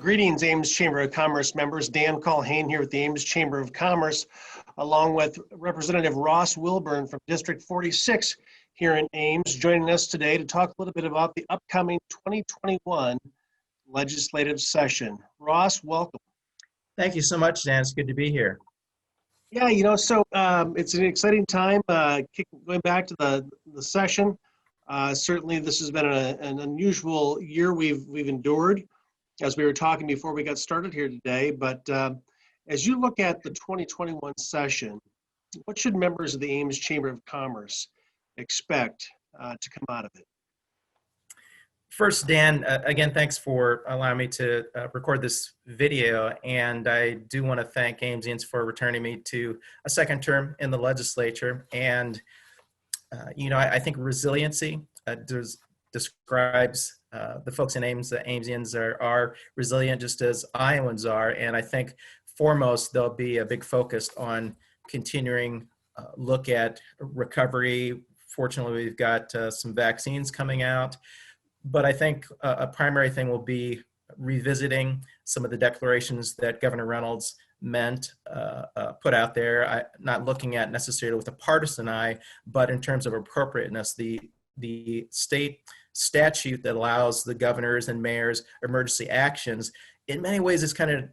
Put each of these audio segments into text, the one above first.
Greetings, Ames Chamber of Commerce members. Dan Culhane here with the Ames Chamber of Commerce, along with Representative Ross Wilburn from District 46 here in Ames, joining us today to talk a little bit about the upcoming 2021 legislative session. Ross, welcome. Thank you so much, Dan. It's good to be here. Yeah, it's an exciting time going back to the session. Certainly, this has been an unusual year we've endured, as we were talking before we got started here today. But as you look at the 2021 session, what should members of the Ames Chamber of Commerce expect to come out of it? First, Dan, again, thanks for allowing me to record this video. And I do want to thank Amesians for returning me to a second term in the legislature. And, I think resiliency describes the folks in Ames. The Amesians are resilient just as Iowans are. And I think foremost, there'll be a big focus on continuing look at recovery. Fortunately, we've got some vaccines coming out. But I think a primary thing will be revisiting some of the declarations that Governor Reynolds put out there, not looking at necessarily with a partisan eye, but in terms of appropriateness. The state statute that allows the governors and mayors emergency actions, in many ways is kind of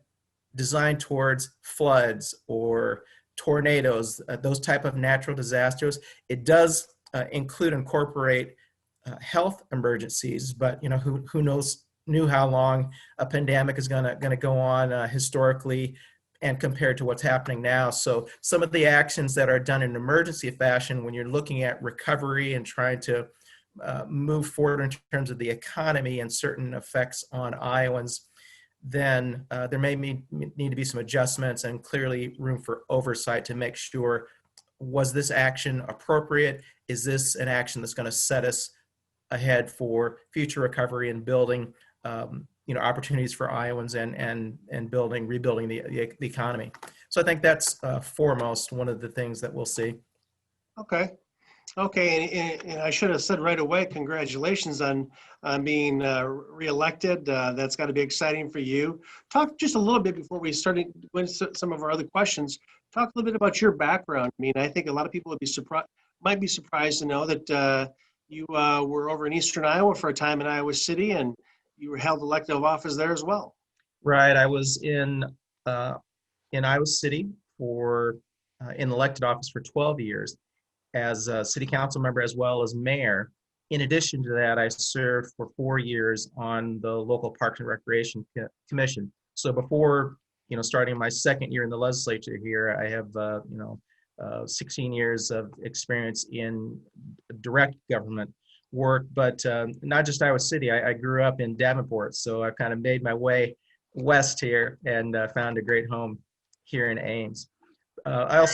designed towards floods or tornadoes, those type of natural disasters. It does incorporate health emergencies, but who knew how long a pandemic is gonna go on historically and compared to what's happening now. So some of the actions that are done in emergency fashion, when you're looking at recovery and trying to move forward in terms of the economy and certain effects on Iowans, then there may need to be some adjustments and clearly room for oversight to make sure, was this action appropriate? Is this an action that's going to set us ahead for future recovery and building opportunities for Iowans and rebuilding the economy? So I think that's foremost one of the things that we'll see. Okay, and I should have said right away, congratulations on being reelected. That's got to be exciting for you. Talk just a little bit before we start with some of our other questions. Talk a little bit about your background. I mean, I think a lot of people might be surprised to know that you were over in Eastern Iowa for a time in Iowa City, and you were held elective office there as well. Right. I was in Iowa City in elected office for 12 years as a city council member as well as mayor. In addition to that, I served for 4 years on the local Parks and Recreation Commission. So before starting my second year in the legislature here, I have 16 years of experience in direct government work, but not just Iowa City. I grew up in Davenport, so I kind of made my way west here and found a great home here in Ames. I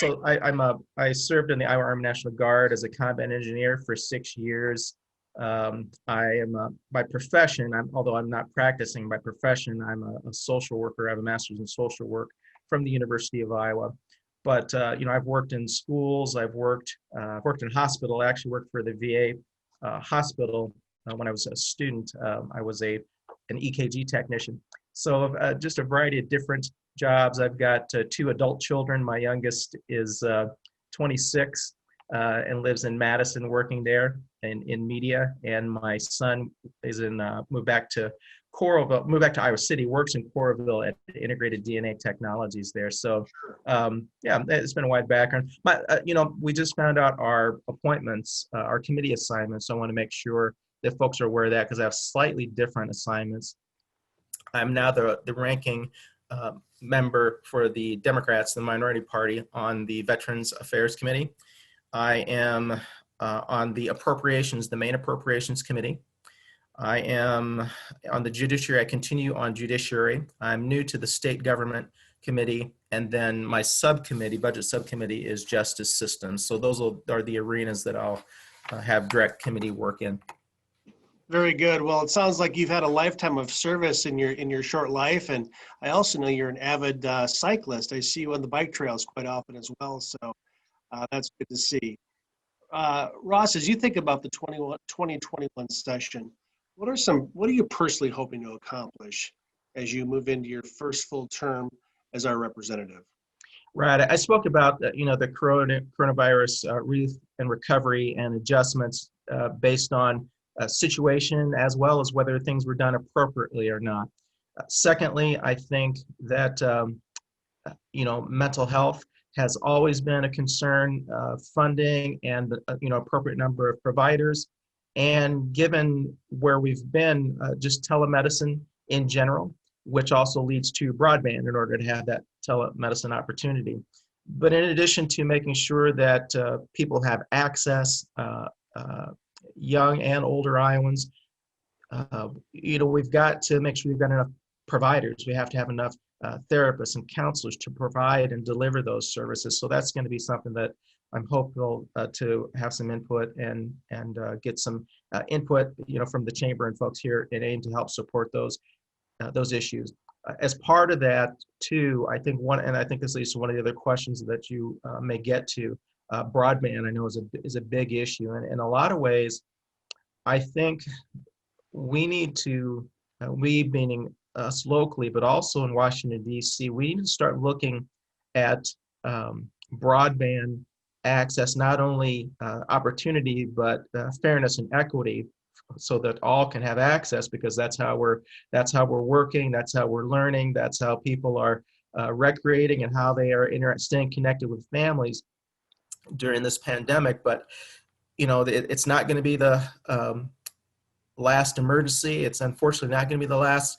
served in the Iowa Army National Guard as a combat engineer for 6 years. I am by profession, although I'm not practicing by profession, I'm a social worker. I have a master's in social work from the University of Iowa. But I've worked in schools. I've worked in hospital. I actually worked for the VA hospital when I was a student. I was an EKG technician. So just a variety of different jobs. I've got 2 adult children. My youngest is 26 and lives in Madison, working there in media. And my son is moved back to Iowa City, works in Coralville at Integrated DNA Technologies there. So, it's been a wide background. We just found out our appointments, our committee assignments. So I want to make sure that folks are aware of that because I have slightly different assignments. I'm now the ranking member for the Democrats, the minority party, on the Veterans Affairs Committee. I am on the main appropriations committee. I am on the judiciary. I continue on judiciary. I'm new to the state government committee, and then my budget subcommittee is justice systems. So those are the arenas that I'll have direct committee work in. Very good. Well, it sounds like you've had a lifetime of service in your short life, and I also know you're an avid cyclist. I see you on the bike trails quite often as well, so that's good to see. Ross, as you think about the 2021 session, what are you personally hoping to accomplish as you move into your first full term as our representative? Right. I spoke about the coronavirus relief and recovery and adjustments based on situation as well as whether things were done appropriately or not. Secondly, I think that mental health has always been a concern, funding and appropriate number of providers, and given where we've been, just telemedicine in general, which also leads to broadband in order to have that telemedicine opportunity. But in addition to making sure that people have access, young and older Iowans, we've got to make sure we've got enough providers. We have to have enough therapists and counselors to provide and deliver those services. So that's going to be something that I'm hopeful to have some input and get some input, from the chamber and folks here at AIM to help support those issues. As part of that, too, I think I think this leads to one of the other questions that you may get to. Broadband, I know, is a big issue, and in a lot of ways, I think we need to, we meaning us locally, but also in Washington, D.C., we need to start looking at broadband access, not only opportunity, but fairness and equity, so that all can have access, because that's how we're working, that's how we're learning, that's how people are recreating, and how they are staying connected with families during this pandemic. But it's not going to be the last emergency. It's unfortunately not going to be the last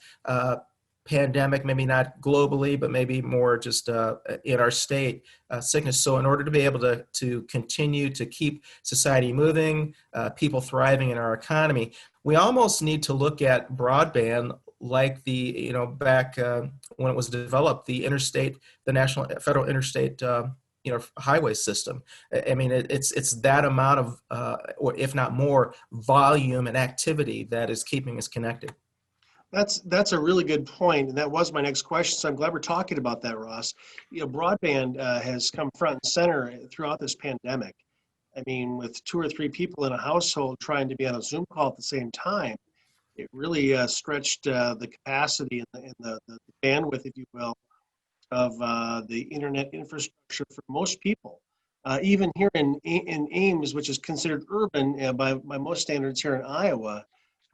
pandemic, maybe not globally, but maybe more just in our state, sickness. So in order to be able to continue to keep society moving, people thriving in our economy, we almost need to look at broadband like back when it was developed, the national federal interstate highway system. I mean, it's that amount of, or if not more, volume and activity that is keeping us connected. That's a really good point, and that was my next question. So I'm glad we're talking about that, Ross. Broadband has come front and center throughout this pandemic. I mean, with 2 or 3 people in a household trying to be on a Zoom call at the same time, it really stretched the capacity and the bandwidth, if you will, of the internet infrastructure for most people. Even here in Ames, which is considered urban by most standards here in Iowa,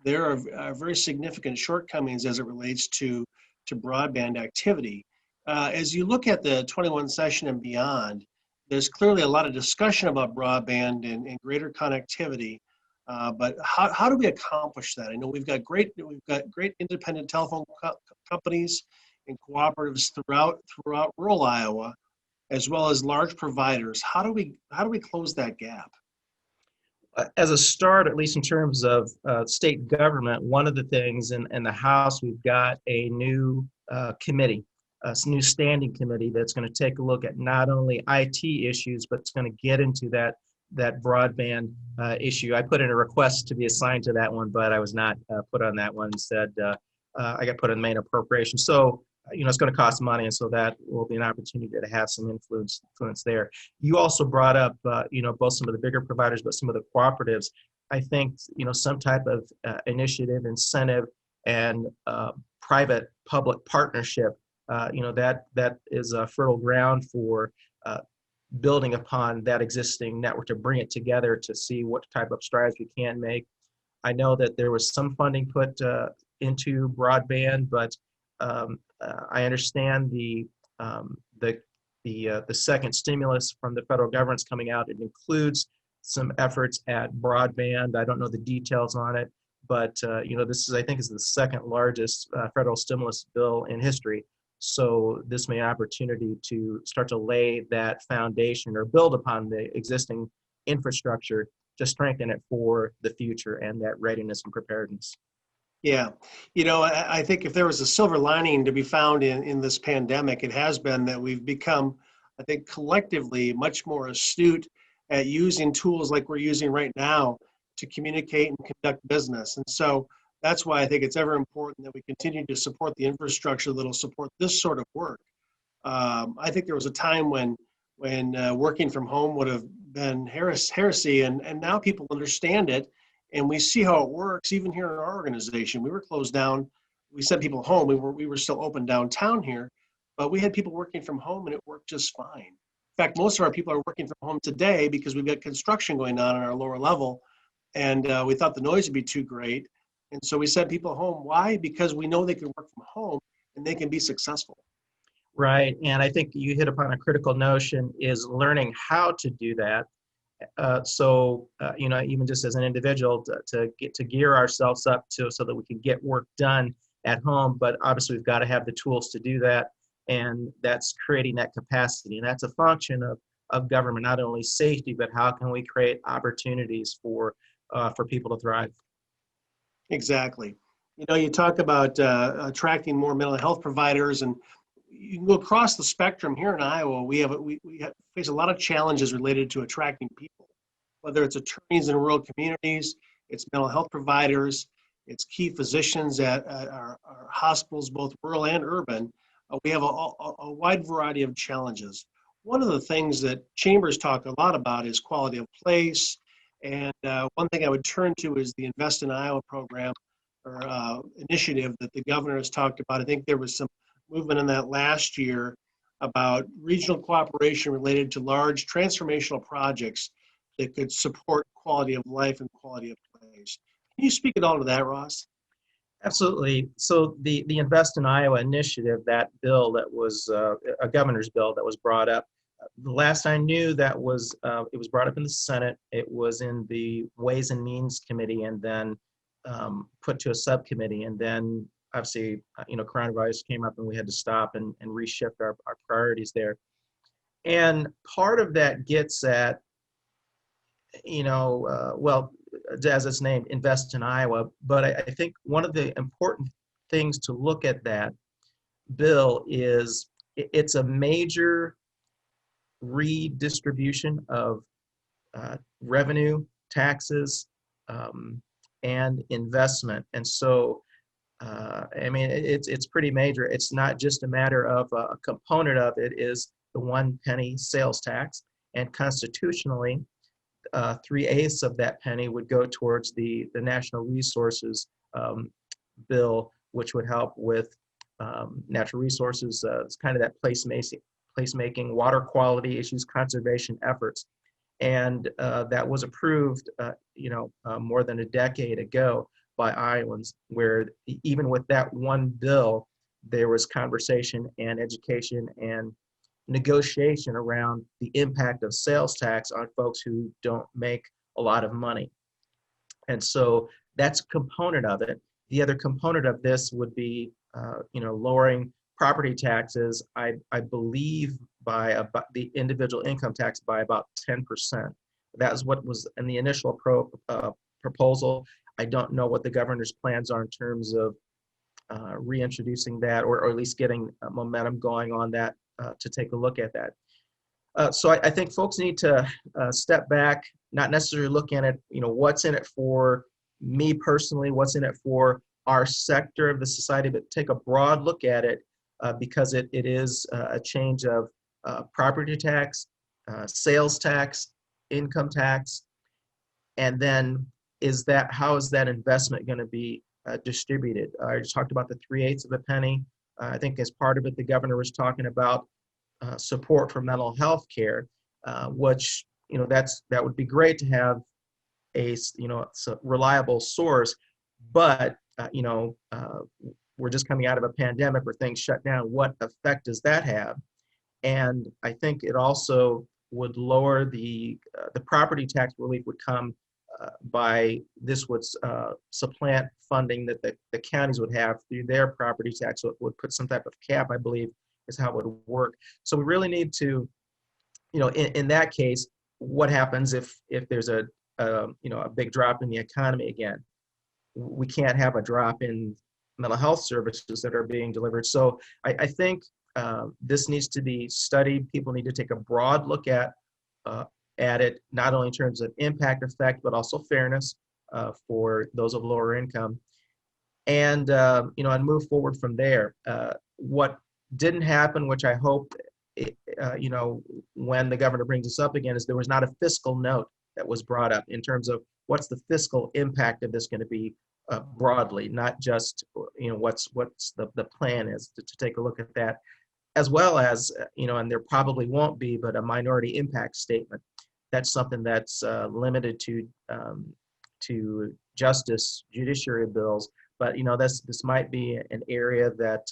there are very significant shortcomings as it relates to broadband activity. As you look at the 21 session and beyond, there's clearly a lot of discussion about broadband and greater connectivity. But how do we accomplish that? I know we've got great independent telephone companies and cooperatives throughout rural Iowa, as well as large providers. How do we close that gap? As a start, at least in terms of state government, one of the things in the House, we've got a new committee, a new standing committee that's going to take a look at not only IT issues, but it's going to get into that broadband issue. I put in a request to be assigned to that one, but I was not put on that one. Instead, I got put in main appropriation. So it's going to cost money, and so that will be an opportunity to have some influence there. You also brought up, both some of the bigger providers, but some of the cooperatives. I think, some type of initiative, incentive, and private-public partnership, that is a fertile ground for building upon that existing network to bring it together to see what type of strides we can make. I know that there was some funding put into broadband, but I understand the second stimulus from the federal government's coming out. It includes some efforts at broadband. I don't know the details on it, but this is, I think, is the second largest federal stimulus bill in history. So this may be an opportunity to start to lay that foundation or build upon the existing infrastructure to strengthen it for the future and that readiness and preparedness. Yeah, I think if there was a silver lining to be found in this pandemic, it has been that we've become, I think, collectively much more astute at using tools like we're using right now to communicate and conduct business. And so that's why I think it's ever important that we continue to support the infrastructure that'll support this sort of work. I think there was a time when working from home would have been heresy, and now people understand it. And we see how it works, even here in our organization. We were closed down we sent people home. We were still open downtown here, but we had people working from home and it worked just fine. In fact, most of our people are working from home today because we've got construction going on our lower level, and we thought the noise would be too great. And so we sent people home. Why? Because we know they can work from home and they can be successful. Right. And I think you hit upon a critical notion is learning how to do that. Even just as an individual to get to gear ourselves up to so that we can get work done at home, but obviously we've got to have the tools to do that, and that's creating that capacity, and that's a function of government, not only safety, but how can we create opportunities for people to thrive. Exactly. You talk about attracting more mental health providers, and you can go across the spectrum. Here in Iowa, we face a lot of challenges related to attracting people, whether it's attorneys in rural communities, it's mental health providers, it's key physicians at our hospitals, both rural and urban. We have a wide variety of challenges. One of the things that chambers talk a lot about is quality of place. And one thing I would turn to is the Invest in Iowa program or initiative that the governor has talked about. I think there was some movement in that last year about regional cooperation related to large transformational projects that could support quality of life and quality of place. Can you speak at all to that, Ross? Absolutely. So the Invest in Iowa initiative, that bill that was a governor's bill that was brought up, the last I knew that was it was brought up in the Senate. It was in the Ways and Means Committee, and then put to a subcommittee, and then obviously coronavirus came up and we had to stop and reshift our priorities there. And part of that gets at as it's named, Invest in Iowa. But I think one of the important things to look at that bill is it's a major redistribution of revenue, taxes, and investment. And so, it's pretty major. It's not just a matter of a component of it is the 1 penny sales tax, and constitutionally, 3/8 of that penny would go towards the National Resources bill, which would help with natural resources. It's kind of that placemaking, water quality issues, conservation efforts, and that was approved, more than a decade ago by Iowans, where even with that one bill, there was conversation and education and negotiation around the impact of sales tax on folks who don't make a lot of money. And so that's a component of it. The other component of this would be, lowering property taxes, I believe by about the individual income tax by about 10%. That is what was in the initial proposal. I don't know what the governor's plans are in terms of reintroducing that, or at least getting momentum going on that to take a look at that. So I think folks need to step back, not necessarily look at it, what's in it for me personally, what's in it for our sector of the society, but take a broad look at it because it is a change of property tax, sales tax, income tax, and then how is that investment going to be distributed? I just talked about the 3/8 of a penny. I think as part of it, the governor was talking about support for mental health care, which that would be great to have a reliable source, but we're just coming out of a pandemic where things shut down. What effect does that have? And I think it also would lower the property tax relief would come by this would supplant funding that the counties would have through their property tax. So it would put some type of cap, I believe, is how it would work. So we really need to, in that case, what happens if there's a big drop in the economy again? We can't have a drop in mental health services that are being delivered. So I think this needs to be studied. People need to take a broad look at it, not only in terms of impact effect, but also fairness for those of lower income, and and move forward from there. What didn't happen, which I hope, when the governor brings this up again, is there was not a fiscal note that was brought up in terms of what's the fiscal impact of this going to be broadly, not just what's the plan is to take a look at that, as well as and there probably won't be, but a minority impact statement. That's something that's limited to justice judiciary bills, but this might be an area that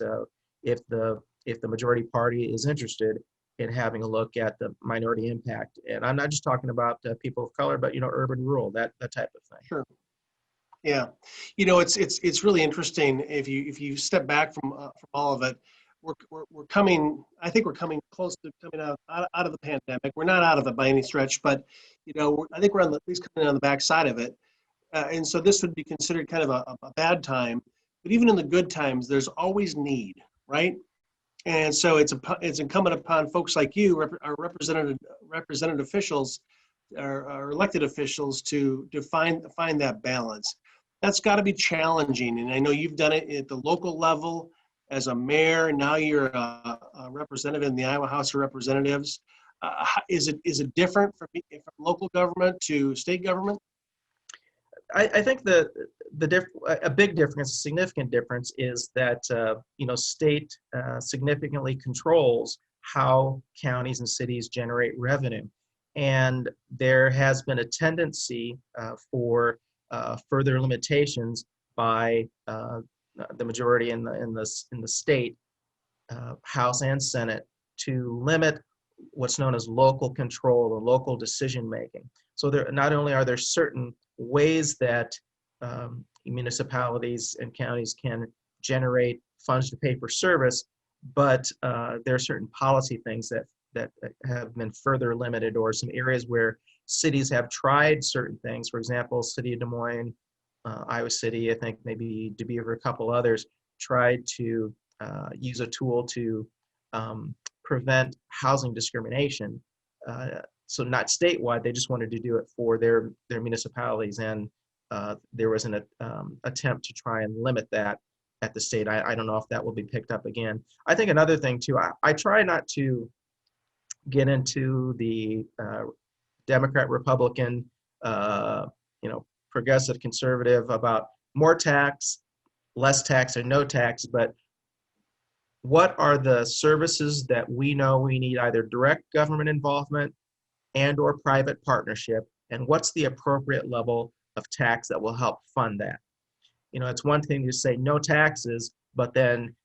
if the majority party is interested in having a look at the minority impact, and I'm not just talking about people of color, but urban, rural, that type of thing. Sure. Yeah, it's really interesting if you step back from all of it. We're coming. I think we're coming close to coming out of the pandemic. We're not out of it by any stretch, but I think we're at least coming on the backside of it. And so this would be considered kind of a bad time. But even in the good times, there's always need, right? And so it's incumbent upon folks like you, our represented officials, our elected officials, to find that balance. That's got to be challenging. And I know you've done it at the local level as a mayor. Now you're a representative in the Iowa House of Representatives. Is it different from local government to state government? I think a big difference, a significant difference, is that state significantly controls how counties and cities generate revenue, and there has been a tendency for further limitations by the majority in the state House and Senate to limit what's known as local control or local decision making. So there not only are there certain ways that municipalities and counties can generate funds to pay for service, but there are certain policy things that have been further limited, or some areas where cities have tried certain things. For example, City of Des Moines, Iowa City, I think maybe Dubuque, a couple others, tried to use a tool to prevent housing discrimination. So not statewide, they just wanted to do it for their municipalities, and there was an attempt to try and limit that at the state. I don't know if that will be picked up again. I think another thing too, I try not to get into the Democrat, Republican, progressive, conservative about more tax, less tax, or no tax, but what are the services that we know we need either direct government involvement and or private partnership, and what's the appropriate level of tax that will help fund that? It's one thing to say no taxes, but then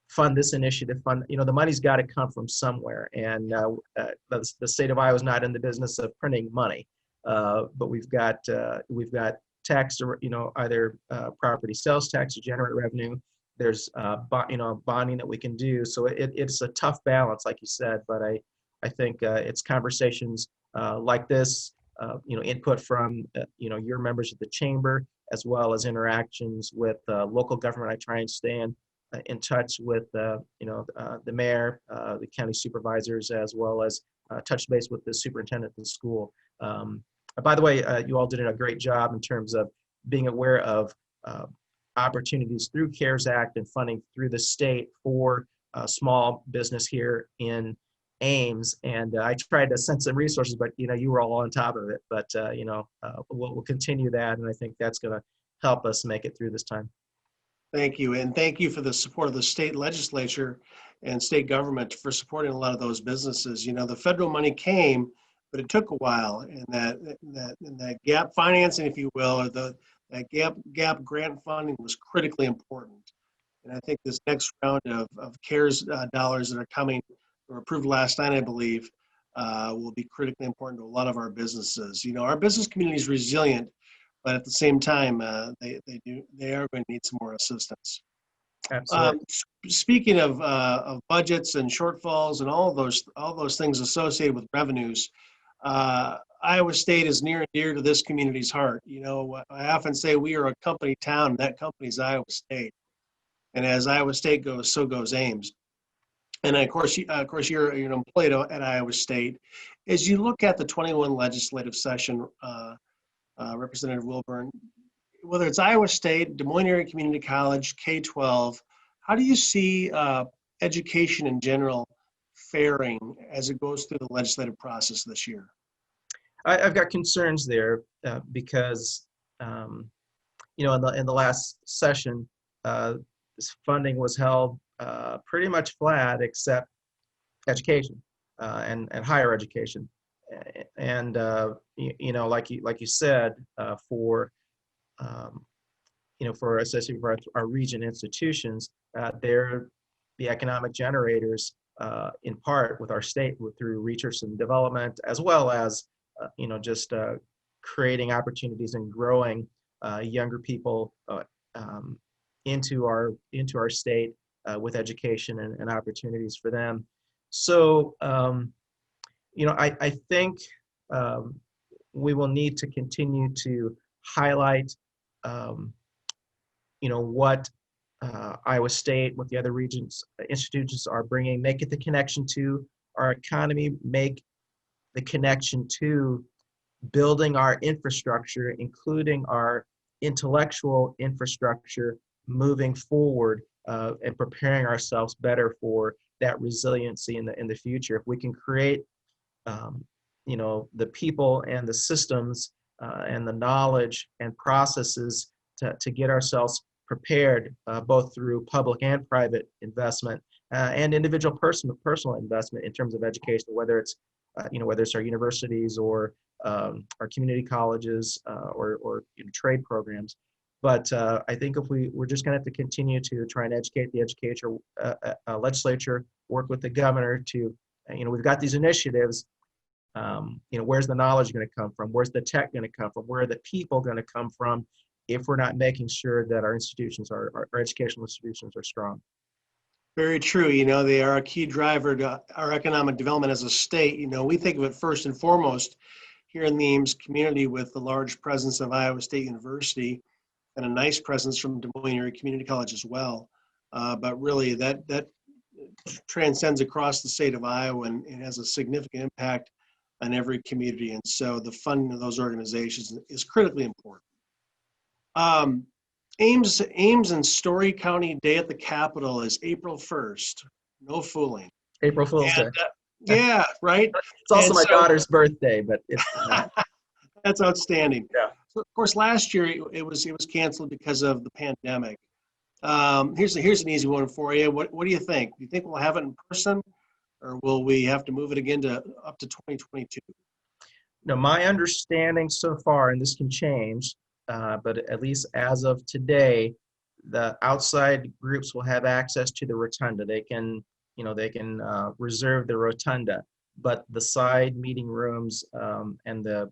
fund this initiative, the money's got to come from somewhere, and the state of Iowa is not in the business of printing money, but we've got tax, either property sales tax to generate revenue. There's bonding that we can do. So it's a tough balance, like you said, but I think it's conversations like this, input from your members of the chamber, as well as interactions with local government. I try and stay in touch with the mayor, the county supervisors, as well as touch base with the superintendent of the school. By the way, you all did a great job in terms of being aware of opportunities through CARES Act and funding through the state for small business here in Ames, and I tried to send some resources, but you were all on top of it. But we'll continue that, and I think that's going to help us make it through this time. Thank you, and thank you for the support of the state legislature and state government for supporting a lot of those businesses. The federal money came, but it took a while, and that gap financing, if you will, or that gap grant funding was critically important. And I think this next round of CARES dollars that are coming, were approved last night, I believe, will be critically important to a lot of our businesses. Our business community is resilient, but at the same time, they are going to need some more assistance. Absolutely. Speaking of budgets and shortfalls and all those things associated with revenues, Iowa State is near and dear to this community's heart. I often say we are a company town, and that company's Iowa State. And as Iowa State goes, so goes Ames. And of course, you're employed at Iowa State. As you look at the 21 legislative session, Representative Wilburn, whether it's Iowa State, Des Moines Area Community College, K-12, how do you see education in general faring as it goes through the legislative process this year? I've got concerns there because, in the last session, this funding was held pretty much flat, except education and higher education. And like you said, for especially for our region institutions, they're the economic generators, in part with our state through research and development, as well as just creating opportunities and growing younger people into our state with education and opportunities for them. So I think we will need to continue to highlight what Iowa State, what the other regions, institutions are bringing, make it the connection to our economy, make the connection to building our infrastructure, including our intellectual infrastructure, moving forward and preparing ourselves better for that resiliency in the future. If we can create, the people and the systems and the knowledge and processes to get ourselves prepared, both through public and private investment and individual personal investment in terms of education, whether it's our universities or our community colleges or trade programs. But I think if we're just going to have to continue to try and educate the legislature, work with the governor to, we've got these initiatives. Where's the knowledge going to come from? Where's the tech going to come from? Where are the people going to come from? If we're not making sure that our institutions, our educational institutions, are strong. Very true. They are a key driver to our economic development as a state. We think of it first and foremost here in the Ames community with the large presence of Iowa State University and a nice presence from Des Moines Area Community College as well. But really that transcends across the state of Iowa and has a significant impact on every community. And so the funding of those organizations is critically important. Ames and Story County Day at the Capitol is April 1st. No fooling. April Fool's Day. Yeah, right. It's also my daughter's birthday, but it's that's outstanding. Yeah. So of course, last year it was canceled because of the pandemic. Here's an easy one for you. What do you think? Do you think we'll have it in person, or will we have to move it again up to 2022? No, my understanding so far, and this can change, but at least as of today, the outside groups will have access to the rotunda. They can reserve the rotunda, but the side meeting rooms and the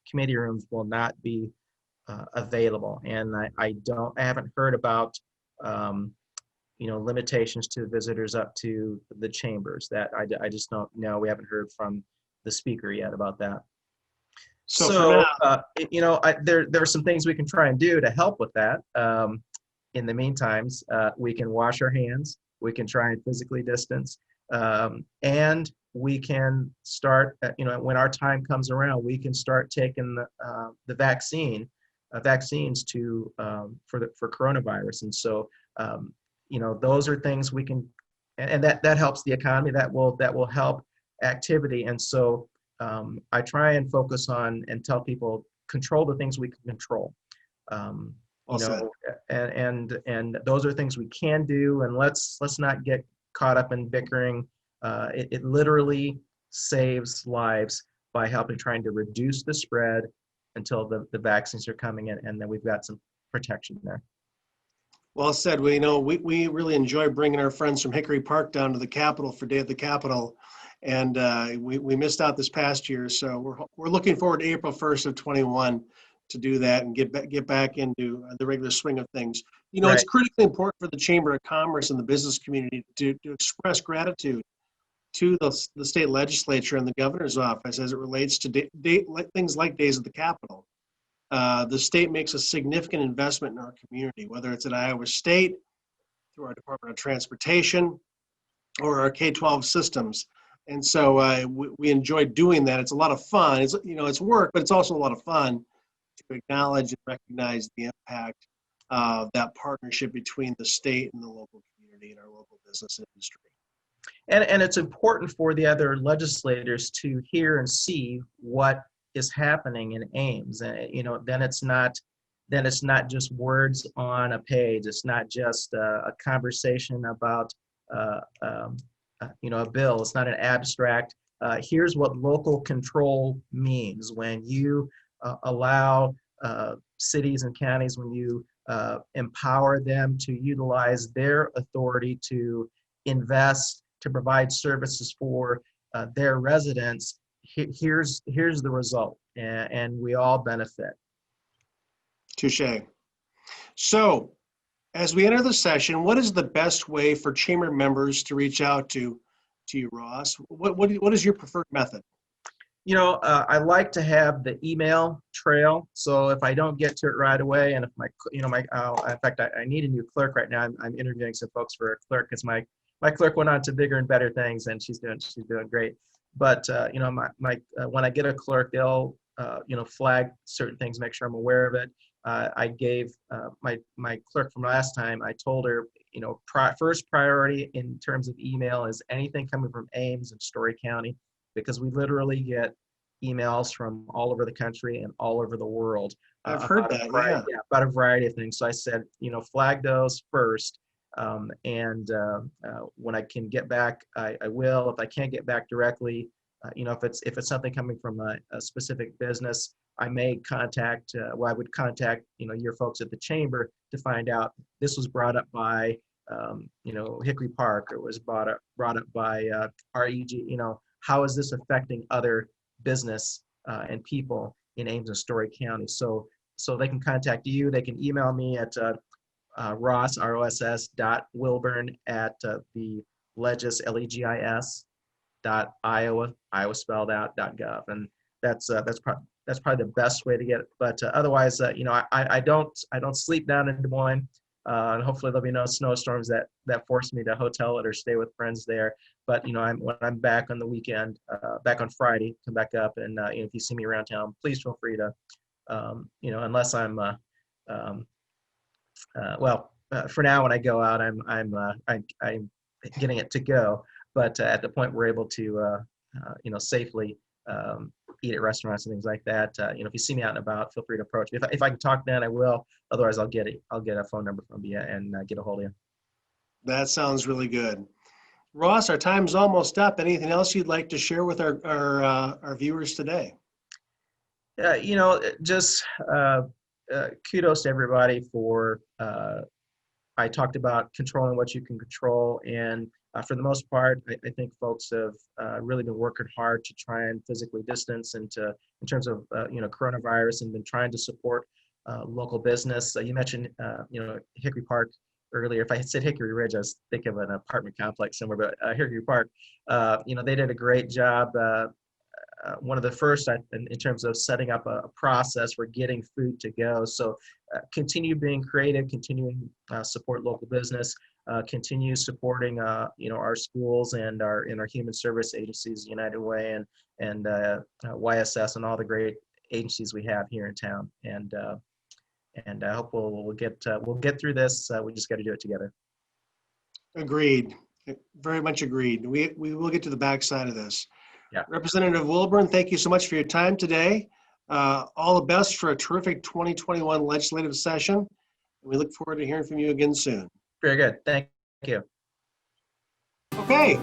committee rooms will not be available. And I haven't heard about limitations to visitors up to the chambers. That I just don't know. We haven't heard from the speaker yet about that. So there are some things we can try and do to help with that. In the meantime, we can wash our hands. We can try and physically distance, and we can start. When our time comes around, we can start taking the vaccines to for coronavirus. And so those are things we can, and that helps the economy. That will help activity. And so I try and focus on and tell people, control the things we can control. And those are things we can do, and let's not get caught up in bickering. It literally saves lives by trying to reduce the spread until the vaccines are coming in, and then we've got some protection there. Well said. We really enjoy bringing our friends from Hickory Park down to the Capitol for Day at the Capitol, and we missed out this past year. So we're looking forward to April 1st of 21 to do that and get back into the regular swing of things. Right. It's critically important for the Chamber of Commerce and the business community to express gratitude to the state legislature and the governor's office as it relates to things like Days at the Capitol. The state makes a significant investment in our community, whether it's at Iowa State, through our Department of Transportation, or our K-12 systems. And so we enjoy doing that. It's a lot of fun. It's work, but it's also a lot of fun to acknowledge and recognize the impact of that partnership between the state and the local community and our local business industry. And it's important for the other legislators to hear and see what is happening in Ames. And then it's not then it's not just words on a page. It's not just a conversation about a bill. It's not an abstract. Here's what local control means when you allow cities and counties, when you empower them to utilize their authority to invest, to provide services for their residents. Here's the result, and we all benefit. Touche. So, as we enter the session, what is the best way for chamber members to reach out to you, Ross? What is your preferred method? I like to have the email trail. So if I don't get to it right away, and if in fact, I need a new clerk right now. I'm interviewing some folks for a clerk because my clerk went on to bigger and better things, and she's doing great. But when I get a clerk, they'll flag certain things, make sure I'm aware of it. I gave my clerk from last time, I told her, first priority in terms of email is anything coming from Ames and Story County, because we literally get emails from all over the country and all over the world. I've heard that, yeah, about a variety of things. So I said, flag those first. When I can get back, I will. If I can't get back directly, if it's something coming from a specific business, I may contact, I would contact, your folks at the chamber to find out this was brought up by, Hickory Park, or was brought up by REG, how is this affecting other business and people in Ames and Story County? So they can contact you. They can email me at Ross, ROSS.Wilburn at the Legis, LEGIS .iowa, Iowa spelled out .gov, and that's probably the best way to get it. But otherwise, I don't sleep down in Des Moines, and hopefully there'll be no snowstorms that force me to hotel it or stay with friends there. But when I'm back on the weekend, back on Friday, come back up, and if you see me around town, please feel free to, unless I'm for now when I go out, I'm getting it to go. But at the point we're able to, safely eat at restaurants and things like that, if you see me out and about, feel free to approach me. If I can talk then, I will. Otherwise, I'll get a phone number from you and get a hold of you. That sounds really good. Ross, our time's almost up. Anything else you'd like to share with our viewers today? Just kudos to everybody for, I talked about controlling what you can control, and for the most part, I think folks have really been working hard to try and physically distance in terms of coronavirus, and been trying to support local business. You mentioned Hickory Park earlier. If I had said Hickory Ridge, I was thinking of an apartment complex somewhere, but Hickory Park, they did a great job. One of the first in terms of setting up a process for getting food to go. So continue being creative, continuing support local business, continue supporting our schools and our human service agencies, United Way and YSS, and all the great agencies we have here in town. And I hope we'll get through this. We just got to do it together. Agreed. Very much agreed. We will get to the backside of this. Yeah. Representative Wilburn, thank you so much for your time today. All the best for a terrific 2021 legislative session. We look forward to hearing from you again soon. Very good. Thank you. Okay.